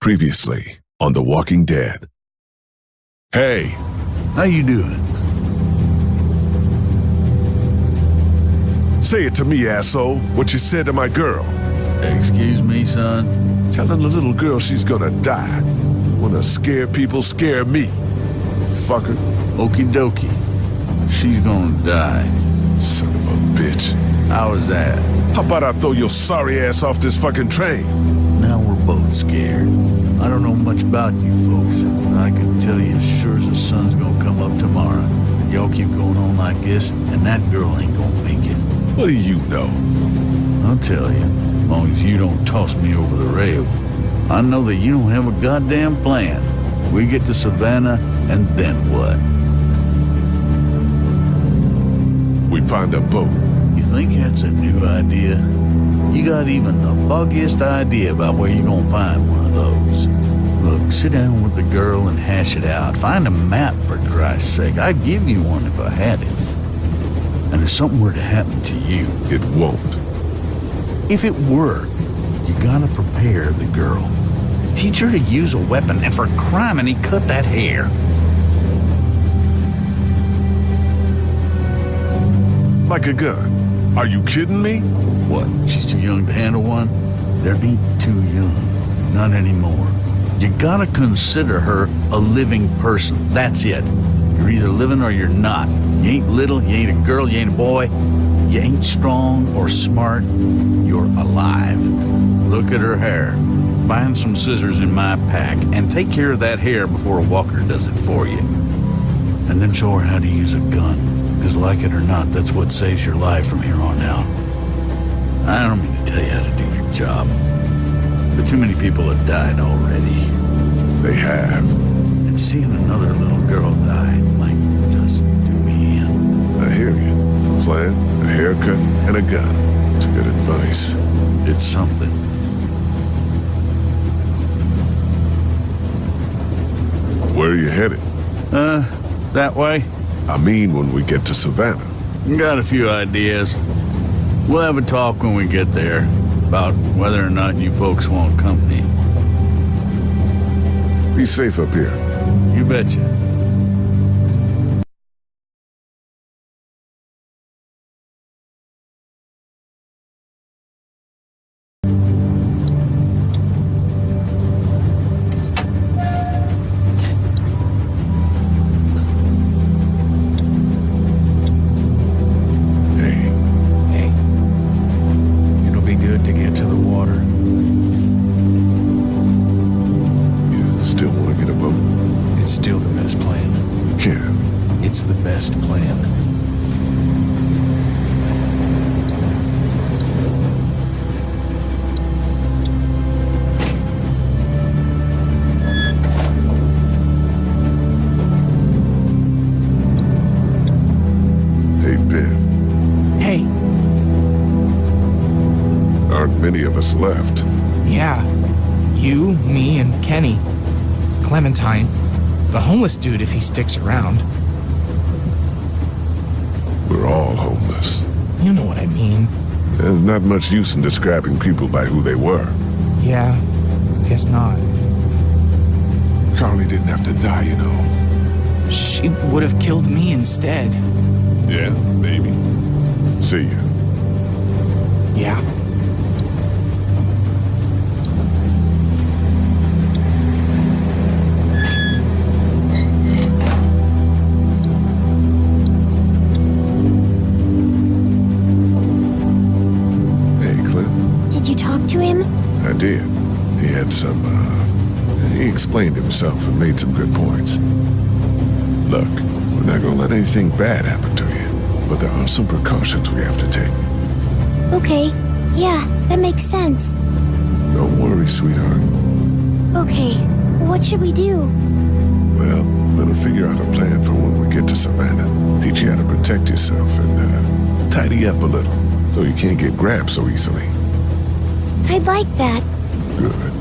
Previously on The Walking Dead. Hey, How you doing? say it to me, asshole. What you said to my girl. Excuse me, son? Telling the little girl she's gonna die. Wanna scare people, scare me. Fucker. Okie dokie. She's gonna die. Son of a bitch. How was that? How about I throw your sorry ass off this fucking train? Now we're both scared. I don't know much about you folks, but I can tell you as sure as the sun's gonna come up tomorrow. Y'all keep going on like this, and that girl ain't gonna make it. What do you know? I'll tell you, as long as you don't toss me over the rail. I know that you don't have a goddamn plan. We get to Savannah, and then what? We find a boat. You think that's a new idea? You got even the foggiest idea about where you're gonna find one of those. Look, sit down with the girl and hash it out. Find a map, for Christ's sake. I'd give you one if I had it. And if something were to happen to you, It won't. if it were, you gotta prepare the girl. Teach her to use a weapon, and for criminy, cut that hair. Like a gun. Are you kidding me? What, she's too young to handle one? There ain't too young. Not anymore. You gotta consider her a living person. That's it. You're either living or you're not. You ain't little, you ain't a girl, you ain't a boy. You ain't strong or smart. You're alive. Look at her hair. Find some scissors in my pack and take care of that hair before a walker does it for you. And then show her how to use a gun. Because like it or not, that's what saves your life from here on out. I don't mean to tell you how to do your job, but too many people have died already. They have. And seeing another little girl die might just do me in. I hear you. Plan, a haircut, and a gun. It's good advice. It's something. Where are you headed? That way? I mean when we get to Savannah. Got a few ideas. We'll have a talk when we get there about whether or not you folks want company. Be safe up here. You betcha. Hey, Hey, it'll be good to get to the water. you still want to get a boat? It's still the best plan. Can. It's the best plan. Hey, Ben. Hey, Aren't many of us left. yeah. You, me, and Kenny. Clementine. The homeless dude if he sticks around. We're all homeless. You know what I mean. There's not much use in describing people by who they were. Yeah, guess not. Carly didn't have to die, you know. She would have killed me instead. Yeah, maybe. See ya. Yeah. Hey, Clint. Did you talk to him? I did. He had some, he explained himself and made some good points. Look, we're not gonna let anything bad happen to you, but there are some precautions we have to take. Okay. Yeah, that makes sense. Don't worry, sweetheart. Okay, what should we do? Well, I'm gonna figure out a plan for when we get to Savannah. Teach you how to protect yourself and, tidy up a little so you can't get grabbed so easily. I'd like that. Good.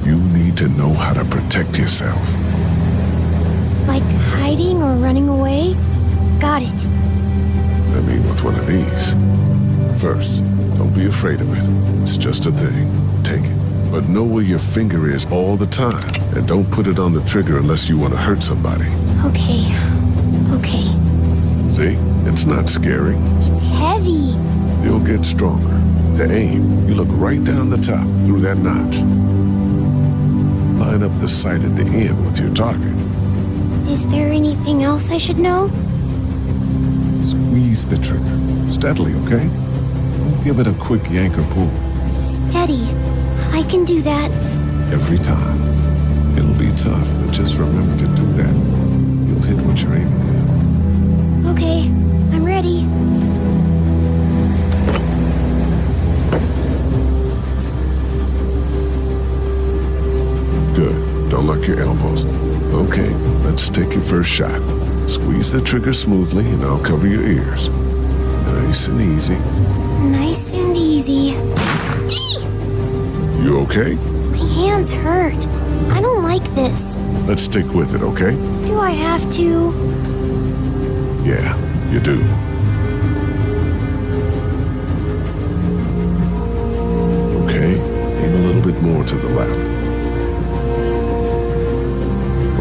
You need to know how to protect yourself. Like hiding or running away? Got it. I mean, with one of these. First, don't be afraid of it. It's just a thing. Take it. But know where your finger is all the time. And don't put it on the trigger unless you want to hurt somebody. Okay. Okay. See? It's not scary. It's heavy. You'll get stronger. To aim, you look right down the top through that notch. Line up the sight at the end with your target. Is there anything else I should know? Squeeze the trigger. Steadily, okay? Don't give it a quick yank or pull. Steady. I can do that. Every time. It'll be tough, but just remember to do that. You'll hit what you're aiming at. Okay. I'm ready. Good. Don't lock your elbows. Okay, let's take your first shot. Squeeze the trigger smoothly and I'll cover your ears. Nice and easy. Nice and easy. Eee! You okay? My hands hurt. I don't like this. Let's stick with it, okay? Do I have to? Yeah, you do. Okay, aim a little bit more to the left.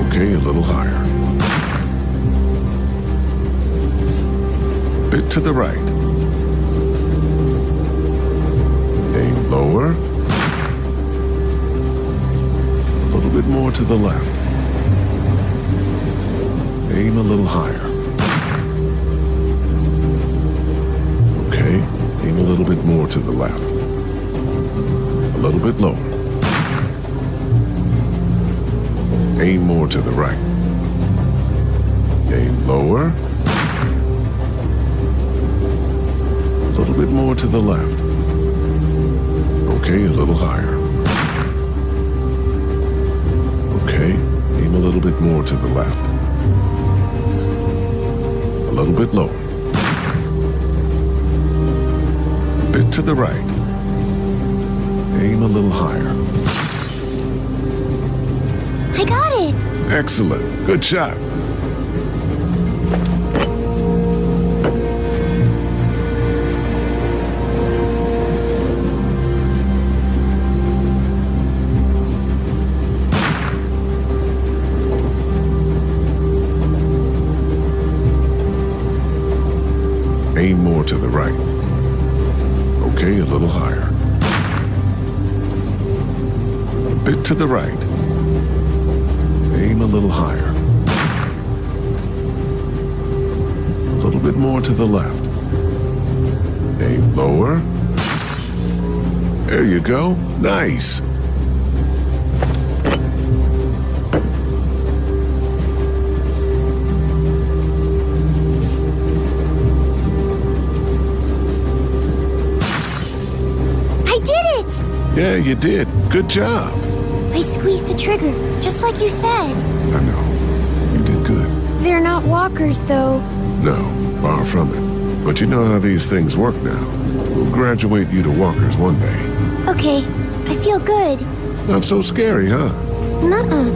Okay, a little higher. A bit to the right. Aim lower. A little bit more to the left. Aim a little higher. Okay, aim a little bit more to the left. A little bit lower. Aim more to the right. Aim lower. A little bit more to the left. Okay, a little higher. Okay, aim a little bit more to the left. A little bit lower. A bit to the right. Aim a little higher. I got it! Excellent. Good shot. Aim more to the right. Okay, a little higher. A bit to the right. Aim a little higher. A little bit more to the left. Aim lower. There you go. Nice. I did it! Yeah, you did. Good job. I squeezed the trigger, just like you said. I know. You did good. They're not walkers, though. No, far from it. But you know how these things work now. We'll graduate you to walkers one day. Okay, I feel good. Not so scary, huh? Nuh-uh.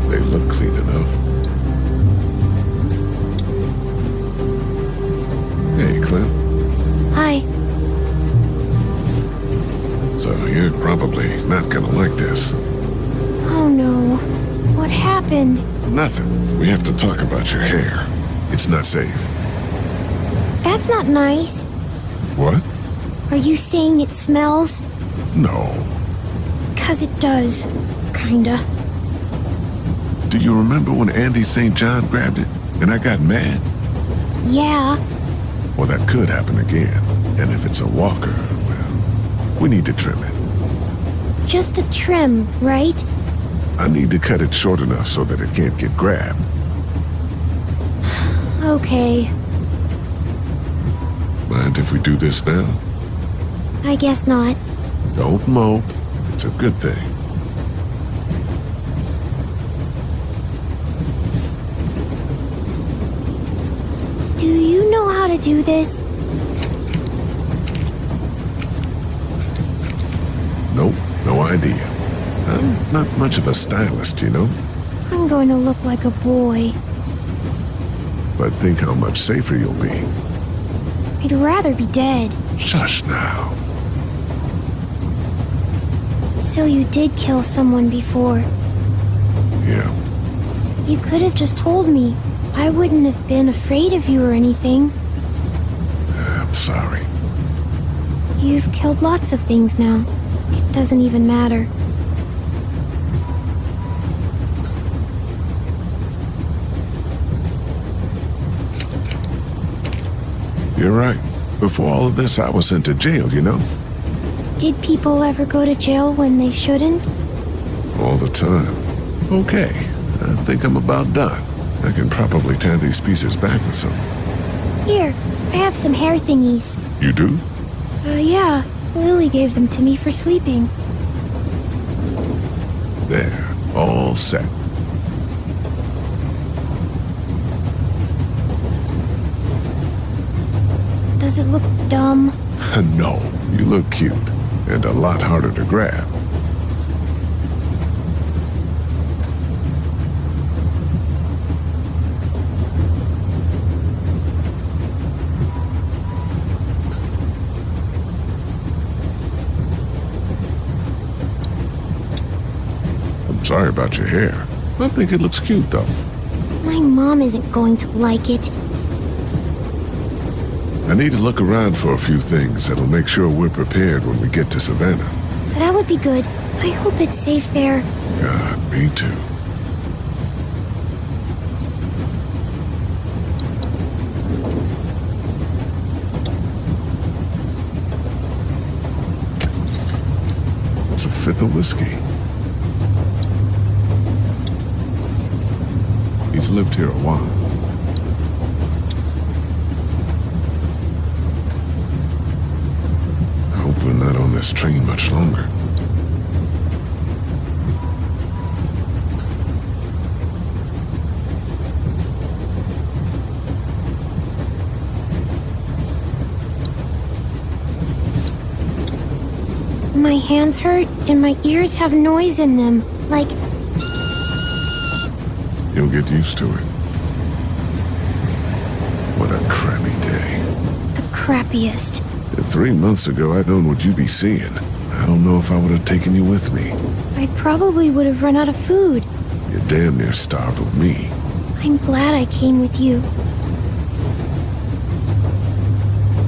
They look clean enough. Hey, Clem. Hi. So you're probably not gonna like this. Oh no. What happened? Nothing. We have to talk about your hair. It's not safe. That's not nice. What? Are you saying it smells? No. 'Cause it does. Kinda. Do you remember when Andy St. John grabbed it and I got mad? Yeah. Well, that could happen again. And if it's a walker, well, we need to trim it. Just a trim, right? I need to cut it short enough so that it can't get grabbed. Okay. Mind if we do this now? I guess not. Don't mope. It's a good thing. Do you know how to do this? Nope, no idea. I'm not much of a stylist, you know? I'm going to look like a boy. But think how much safer you'll be. I'd rather be dead. Shush now. So you did kill someone before. Yeah, You could have just told me. I wouldn't have been afraid of you or anything. I'm sorry. You've killed lots of things now. It doesn't even matter. You're right. Before all of this, I was sent to jail, you know? Did people ever go to jail when they shouldn't? All the time. Okay, I think I'm about done. I can probably tie these pieces back with something. Here, I have some hair thingies. You do? Yeah. Lily gave them to me for sleeping. There, all set. Does it look dumb? No, you look cute, and a lot harder to grab. I'm sorry about your hair. I think it looks cute, though. My mom isn't going to like it. I need to look around for a few things that'll make sure we're prepared when we get to Savannah. That would be good. I hope it's safe there. God, me too. It's a fifth of whiskey. He's lived here a while. I hope we're not on this train much longer. My hands hurt and my ears have noise in them. Like, You'll get used to it. What a crappy day. the crappiest. If 3 months ago I'd known what you'd be seeing, I don't know if I would have taken you with me. I probably would have run out of food. You damn near starved with me. I'm glad I came with you.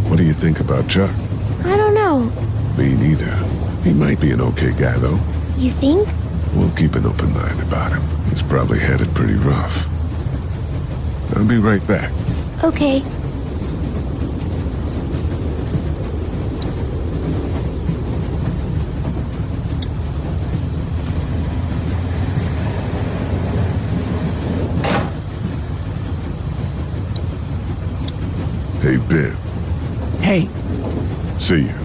What do you think about Chuck? I don't know. Me neither. He might be an okay guy, though. You think? We'll keep an open mind about him. He's probably had it pretty rough. I'll be right back. Okay. Hey, Ben. Hey. See you.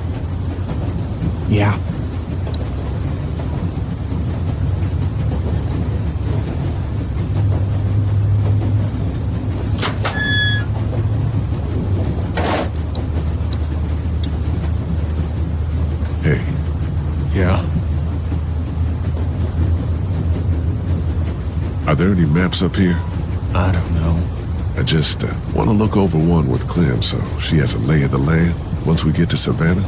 Yeah. Hey, Yeah. are there any maps up here? I don't know. I just want to look over one with Clem so she has a lay of the land once we get to Savannah.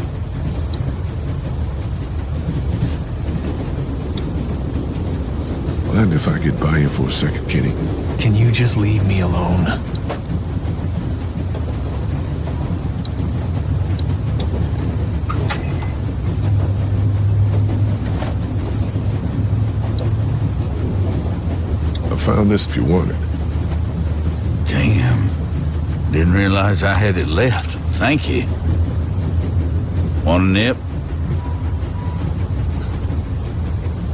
Mind if I get by you for a second, Kenny? Can you just leave me alone? I found this if you want it. Damn. Didn't realize I had it left. Thank you. Want a nip?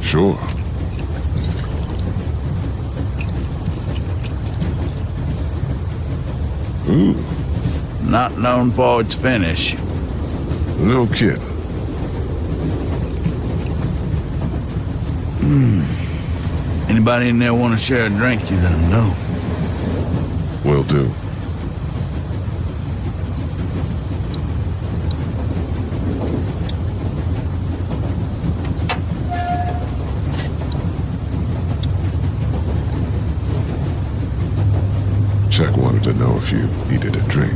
Sure. Ooh, Not known for its finish. no kidding. Anybody in there want to share a drink, you let them know. Will do. Chuck wanted to know if you needed a drink.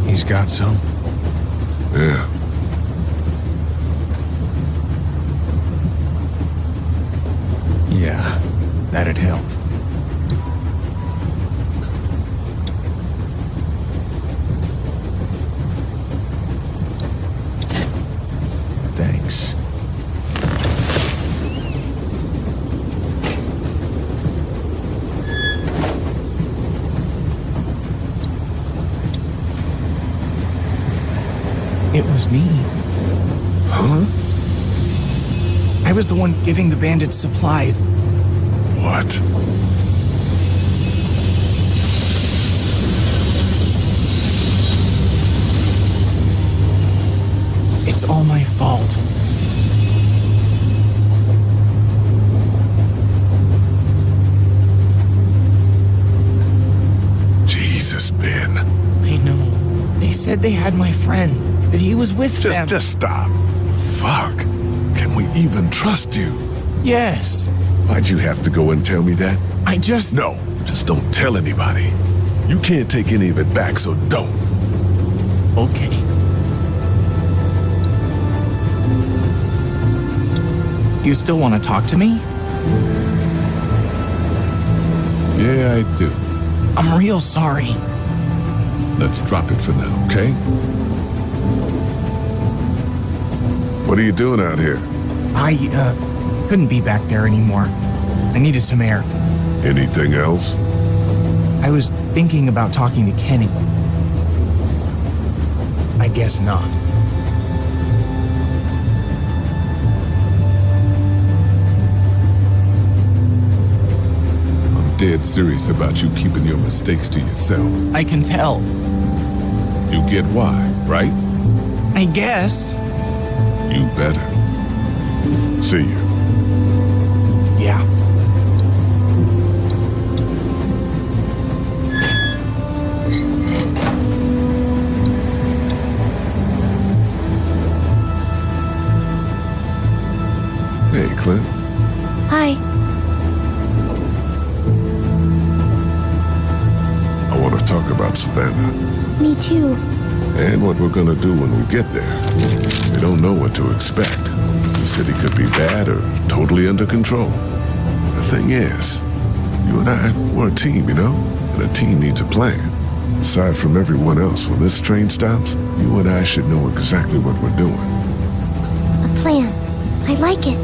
He's got some. Yeah. Yeah, that'd help. Thanks. It was me. Huh? I was the one giving the bandits supplies. What? It's all my fault. Jesus, Ben. I know. They said they had my friend, that he was with them. Just stop. Fuck. Can we even trust you? Yes. Why'd you have to go and tell me that? I just... No, just don't tell anybody. You can't take any of it back, so don't. Okay. You still want to talk to me? Yeah, I do. I'm real sorry. Let's drop it for now, okay? What are you doing out here? I, couldn't be back there anymore. I needed some air. Anything else? I was thinking about talking to Kenny. I guess not. I'm dead serious about you keeping your mistakes to yourself. I can tell. You get why, right? I guess. You better. See you. Yeah. Hey, Clint. Hi. I want to talk about Savannah. Me too. And what we're gonna do when we get there. We don't know what to expect. The city could be bad or totally under control. The thing is, you and I, we're a team, you know? And a team needs a plan. Aside from everyone else, when this train stops, you and I should know exactly what we're doing. A plan. I like it.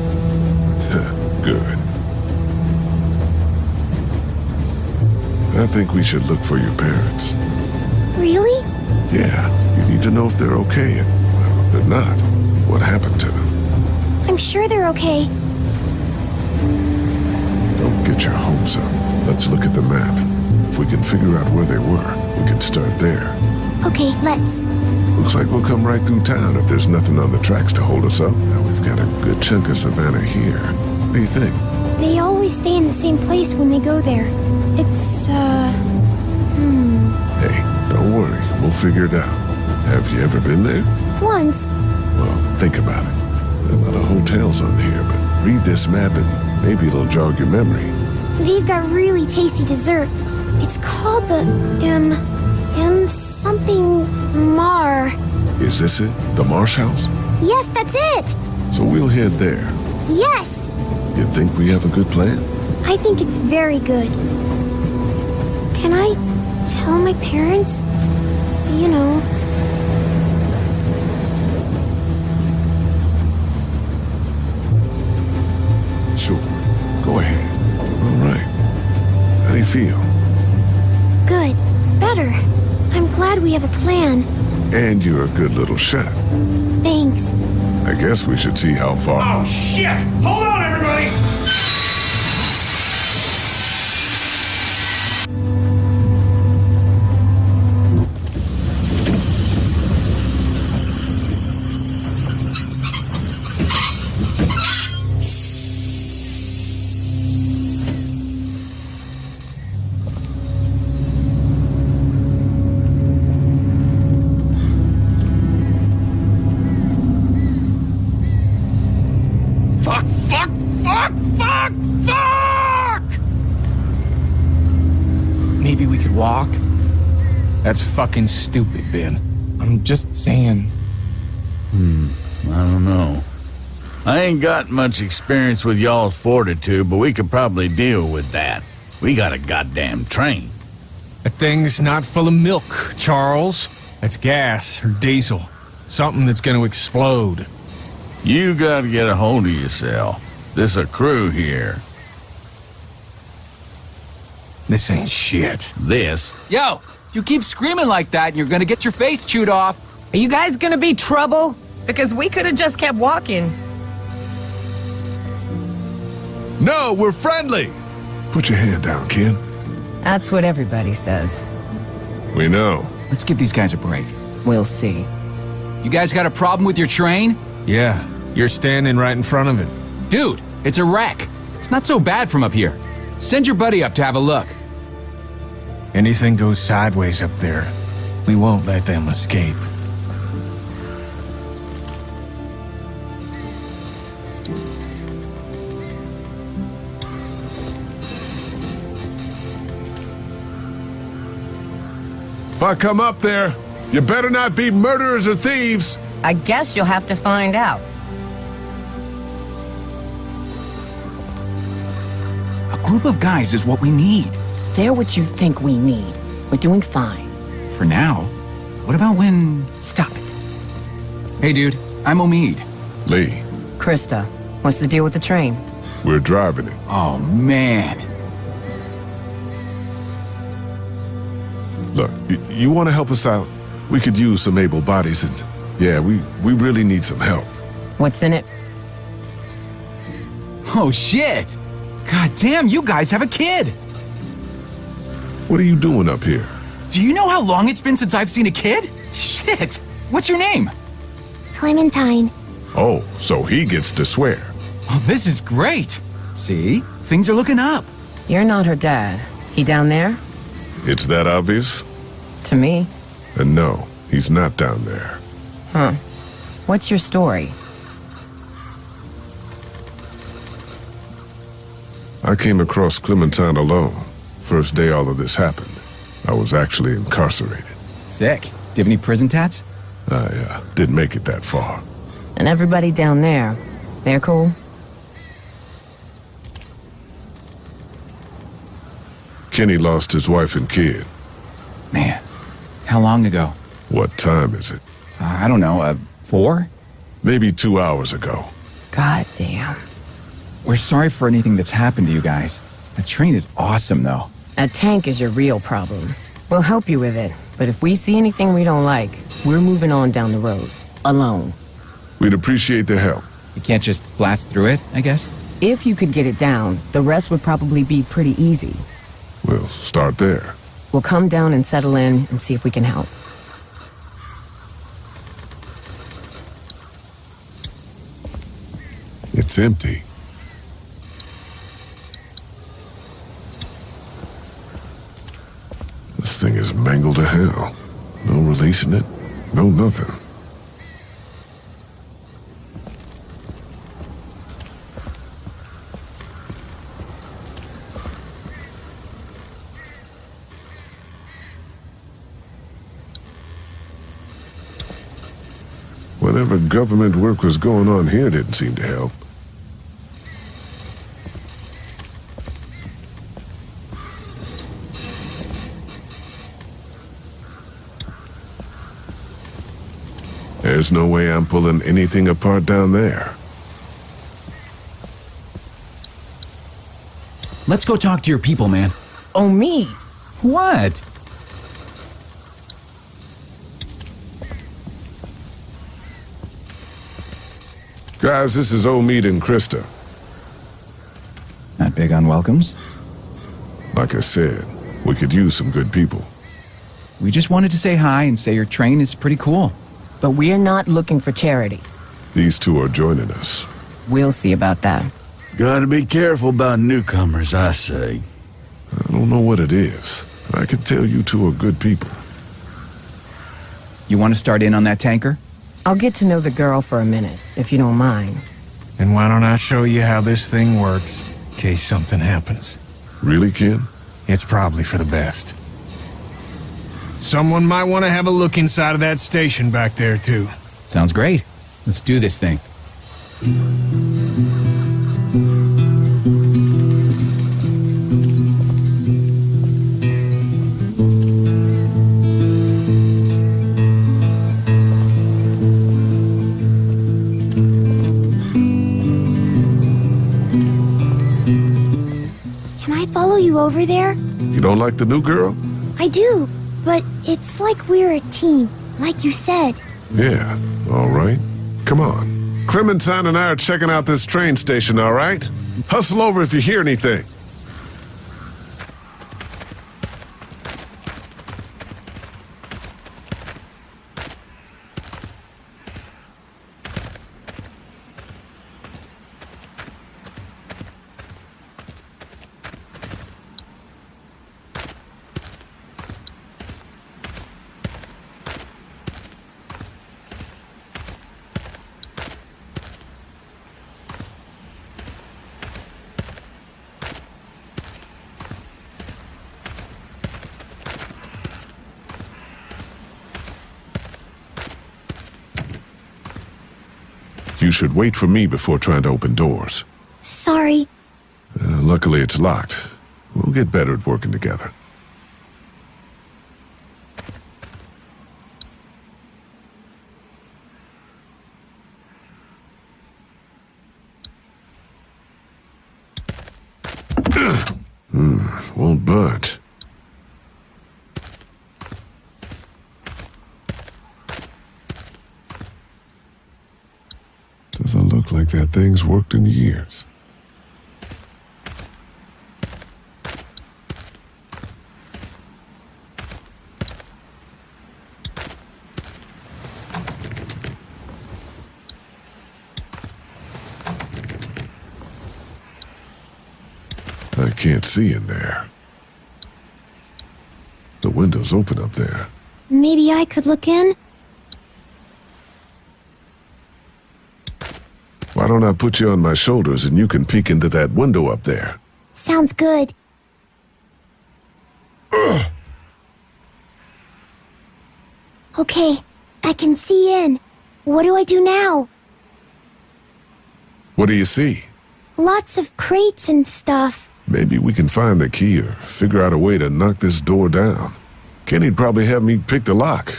Good. I think we should look for your parents. Really? Yeah, you need to know if they're okay, and, well, if they're not, what happened to them. I'm sure they're okay. Don't get your hopes up. Let's look at the map. If we can figure out where they were, we can start there. Okay, let's. Looks like we'll come right through town if there's nothing on the tracks to hold us up. Now we've got a good chunk of Savannah here. What do you think? They always stay in the same place when they go there. It's, Hey, don't worry. We'll figure it out. Have you ever been there? once. Well, think about it. There are a lot of hotels on here, but read this map and maybe it'll jog your memory. They've got really tasty desserts. It's called the, something Mar. Is this it? The Marsh House? Yes, that's it! So we'll head there. Yes! You think we have a good plan? I think it's very good. Can I tell my parents? You know. Sure. Go ahead. All right. How do you feel? Good. Better. I'm glad we have a plan. And you're a good little shot. Thanks. I guess we should see how far. Oh, shit! Hold on, everybody! Fuck! walk? That's fucking stupid, Ben. I'm just saying. I don't know. I ain't got much experience with y'all's fortitude, but we could probably deal with that. We got a goddamn train. That thing's not full of milk, Charles. That's gas or diesel. Something that's gonna explode. You gotta get a hold of yourself. There's a crew here. This ain't shit. This. Yo, you keep screaming like that and you're gonna get your face chewed off. Are you guys gonna be trouble? Because we could have just kept walking. No, we're friendly! Put your hand down, Ken. That's what everybody says. We know. Let's give these guys a break. We'll see. You guys got a problem with your train? Yeah, you're standing right in front of it. Dude, it's a wreck. It's not so bad from up here. Send your buddy up to have a look. Anything goes sideways up there, we won't let them escape. If I come up there, you better not be murderers or thieves. I guess you'll have to find out. A group of guys is what we need. They're what you think we need. We're doing fine. For now. What about when... Stop it. Hey, dude, I'm Omid. Lee, Krista, what's the deal with the train? we're driving it. Oh, man. Look, you want to help us out? We could use some able bodies and, yeah, we really need some help. What's in it? Oh, shit. God damn, you guys have a kid. What are you doing up here? Do you know how long it's been since I've seen a kid? Shit. What's your name? Clementine. Oh, so he gets to swear. Oh, this is great. See? Things are looking up. You're not her dad. He down there? It's that obvious? To me. And no, he's not down there. Huh. What's your story? I came across Clementine alone. First day all of this happened. I was actually incarcerated. Sick. Do you have any prison tats? I didn't make it that far. And everybody down there, they're cool? Kenny lost his wife and kid. Man, how long ago? What time is it? I don't know, 4? Maybe 2 hours ago. God damn. We're sorry for anything that's happened to you guys. The train is awesome, though. A tank is your real problem. We'll help you with it, but if we see anything we don't like, we're moving on down the road. Alone. We'd appreciate the help. You can't just blast through it, I guess? If you could get it down, the rest would probably be pretty easy. We'll start there. We'll come down and settle in and see if we can help. It's empty. This thing is mangled to hell. No releasing it, no nothing. Whatever government work was going on here didn't seem to help. There's no way I'm pulling anything apart down there. Let's go talk to your people, man. Oh, me? What? Guys, this is Omid and Krista. Not big on welcomes. Like I said, we could use some good people. We just wanted to say hi and say your train is pretty cool. But we're not looking for charity. These two are joining us. We'll see about that. Gotta be careful about newcomers, I say. I don't know what it is. I can tell you two are good people. You want to start in on that tanker? I'll get to know the girl for a minute, if you don't mind. And why don't I show you how this thing works, in case something happens? Really, Ken? It's probably for the best. Someone might want to have a look inside of that station back there, too. Sounds great. Let's do this thing. Can I follow you over there? You don't like the new girl? I do, but it's like we're a team, like you said. Yeah, all right. Come on. Clementine and I are checking out this train station, all right? Hustle over if you hear anything. You should wait for me before trying to open doors. Sorry. Luckily, it's locked. We'll get better at working together. Won't budge. Doesn't look like that thing's worked in years. I can't see in there. The window's open up there. Maybe I could look in? Why don't I put you on my shoulders and you can peek into that window up there? Sounds good. Okay, I can see in. What do I do now? What do you see? Lots of crates and stuff. Maybe we can find the key or figure out a way to knock this door down. Kenny'd probably have me pick the lock,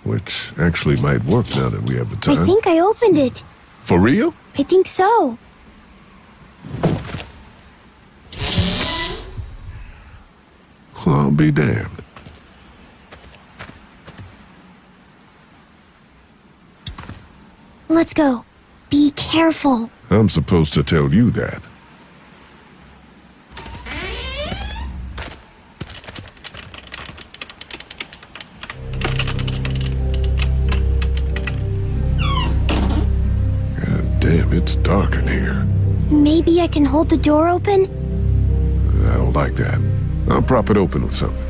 which actually might work now that we have the time. I think I opened it. For real? I think so. Well, I'll be damned. Let's go. Be careful. I'm supposed to tell you that. God damn, it's dark in here. Maybe I can hold the door open? I don't like that. I'll prop it open with something.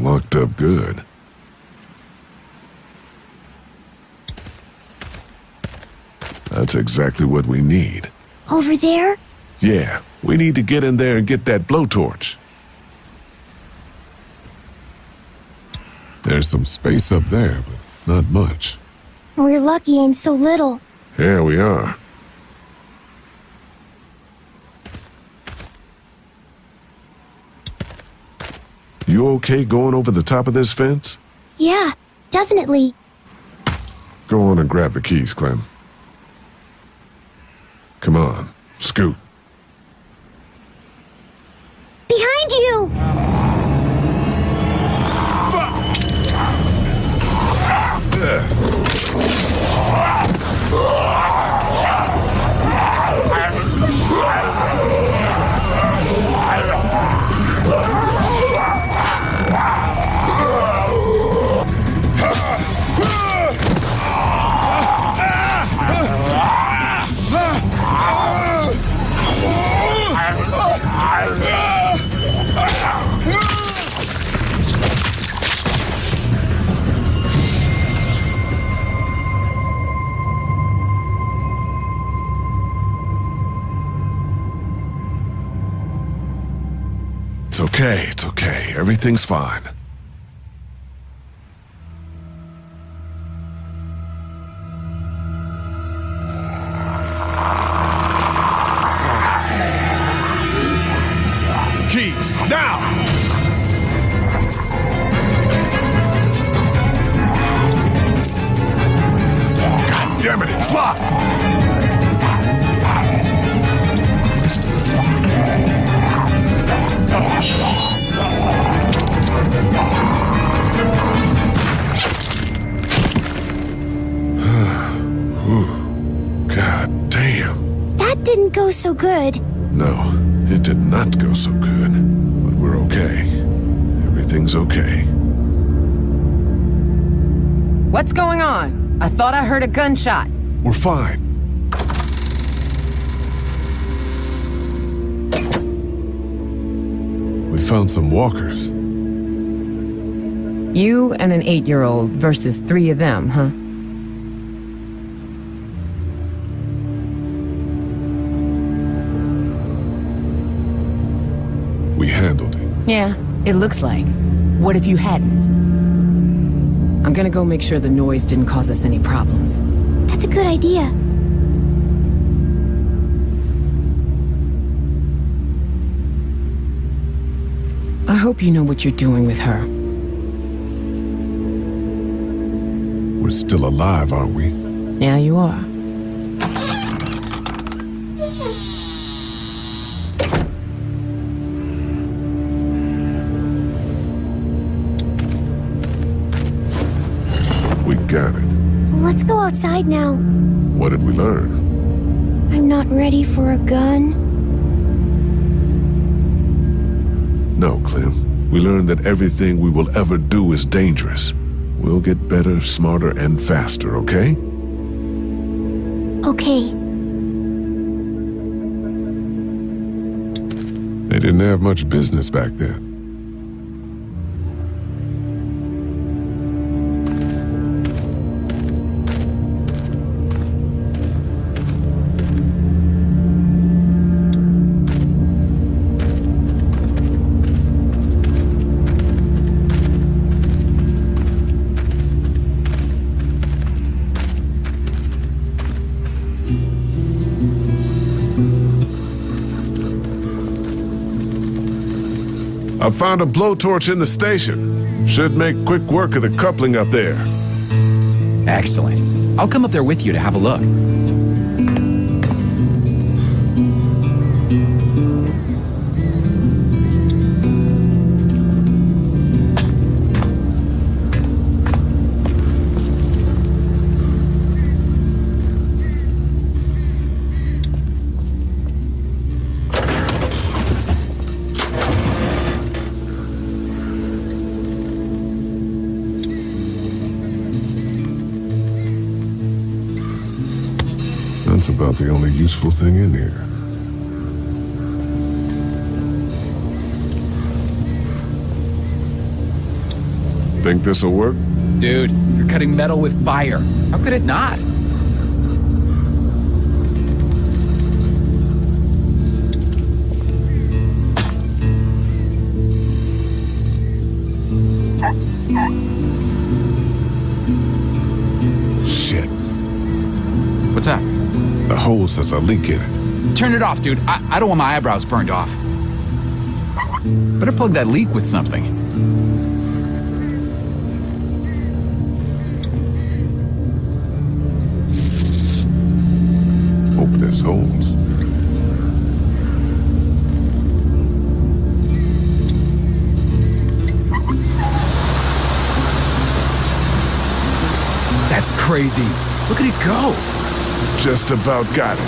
Locked up good. That's exactly what we need. Over there? Yeah, we need to get in there and get that blowtorch. There's some space up there, but not much. We're lucky I'm so little. Yeah, we are. You okay going over the top of this fence? Yeah, definitely. Go on and grab the keys, Clem. Come on, scoot. Behind you! It's okay, it's okay. Everything's fine. Keys, now! God damn it, it's locked! God damn. That didn't go so good. No, it did not go so good. But we're okay. Everything's okay. What's going on? I thought I heard a gunshot. We're fine. We found some walkers. You and an 8-year-old versus 3 of them, huh? We handled it. Yeah, it looks like. What if you hadn't? I'm gonna go make sure the noise didn't cause us any problems. That's a good idea. I hope you know what you're doing with her. We're still alive, aren't we? Yeah, you are. We got it. Let's go outside now. What did we learn? I'm not ready for a gun. No, Clem. We learned that everything we will ever do is dangerous. We'll get better, smarter, and faster, okay? Okay. They didn't have much business back then. I found a blowtorch in the station. Should make quick work of the coupling up there. Excellent. I'll come up there with you to have a look. That's about the only useful thing in here. Think this'll work? Dude, you're cutting metal with fire. How could it not? Shit. What's up? The hose has a leak in it. Turn it off, dude. I don't want my eyebrows burned off. Better plug that leak with something. Hope this holds. That's crazy. Look at it go. Just about got it.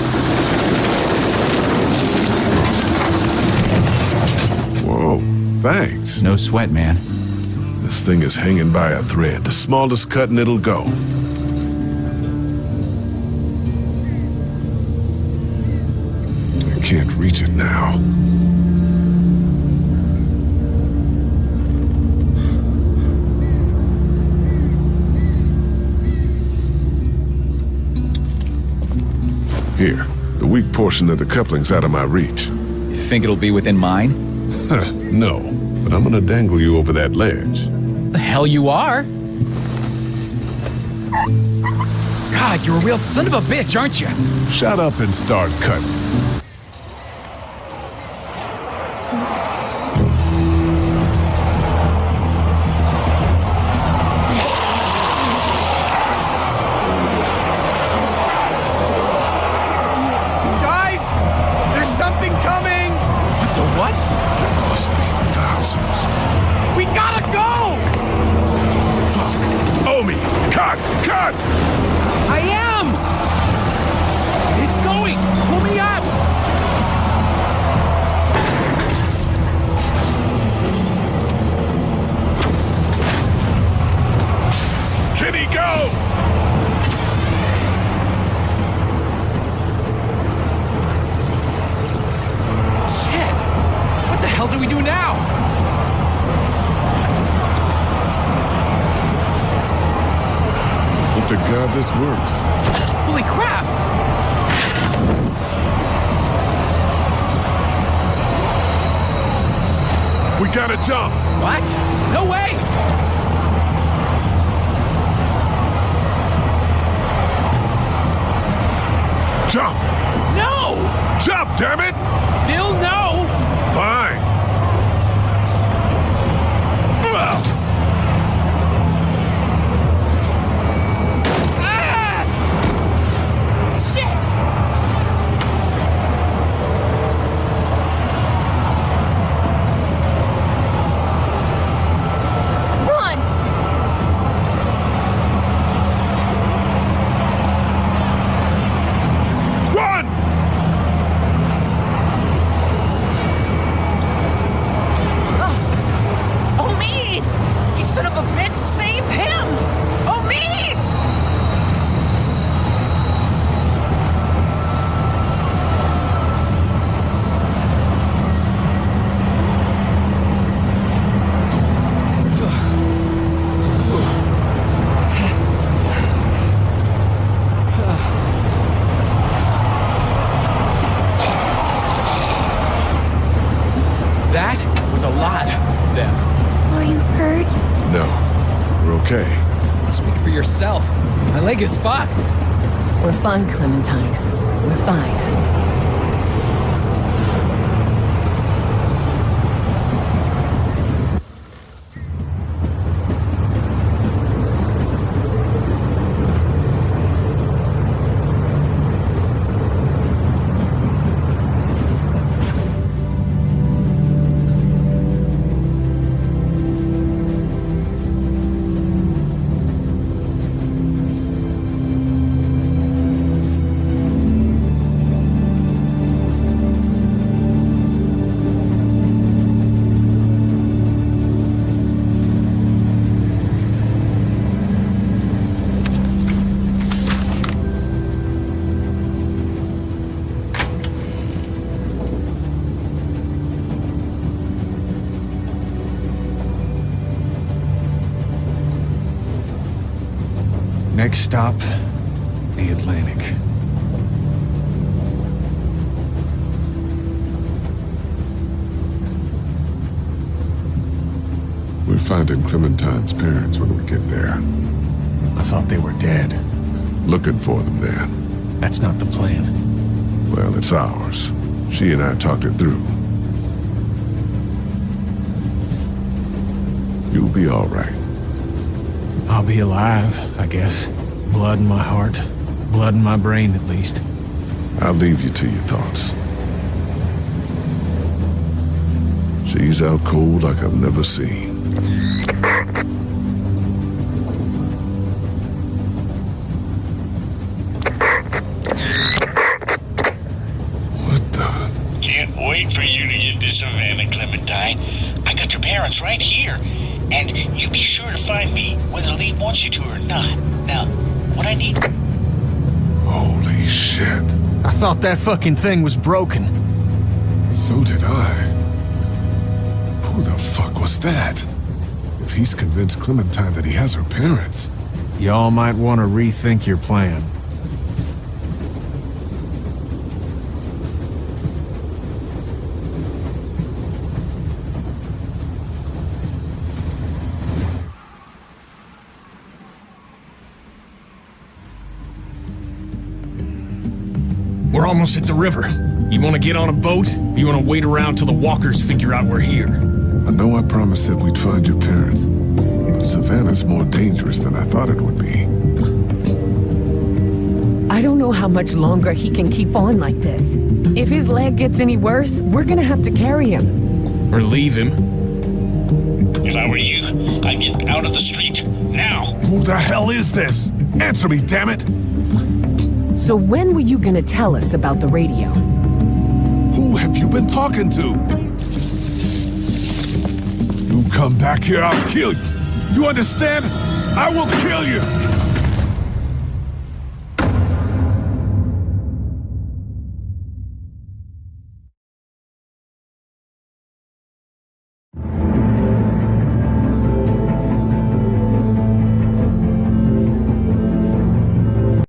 Whoa, thanks. No sweat, man. This thing is hanging by a thread. The smallest cut and it'll go. I can't reach it now. Here, the weak portion of the coupling's out of my reach. You think it'll be within mine? No, but I'm gonna dangle you over that ledge. The hell you are? God, you're a real son of a bitch, aren't you? Shut up and start cutting. Guys, there's something coming. What the what? There must be thousands. We gotta go. Fuck. Omi, cut! Cut! I am! It's going! Pull me up! Kenny, go! Shit! What the hell do we do now? Hope to God this works. Holy crap! We gotta jump! What? No way! Jump! No! Jump, damn it! Still no! Fine. Well, Ah! Shit! Run! run! Omid! You son of a bitch, save him! Omid! That was a lot of them. Are you hurt? No, we're okay. Speak for yourself. My leg is fucked. We're fine, Clementine. We're fine. Next stop, the Atlantic. We're finding Clementine's parents when we get there. I thought they were dead. Looking for them then. That's not the plan. Well, it's ours. She and I talked it through. You'll be all right. I'll be alive, I guess. Blood in my heart. Blood in my brain, at least. I'll leave you to your thoughts. She's out cold like I've never seen. What the? Can't wait for you to get to Savannah, Clementine. I got your parents right here. And you be sure to find me, whether Lee wants you to or not. Now, what I need... Holy shit. I thought that fucking thing was broken. So did I. Who the fuck was that? If he's convinced Clementine that he has her parents. Y'all might want to rethink your plan. We're almost at the river. You want to get on a boat? Or you want to wait around till the walkers figure out we're here? I know I promised that we'd find your parents, but Savannah's more dangerous than I thought it would be. I don't know how much longer he can keep on like this. If his leg gets any worse, we're gonna have to carry him. Or leave him? If I were you, I'd get out of the street now. Who the hell is this? Answer me, damn it! So when were you gonna tell us about the radio? Who have you been talking to? You come back here, I'll kill you. You understand? I will kill you!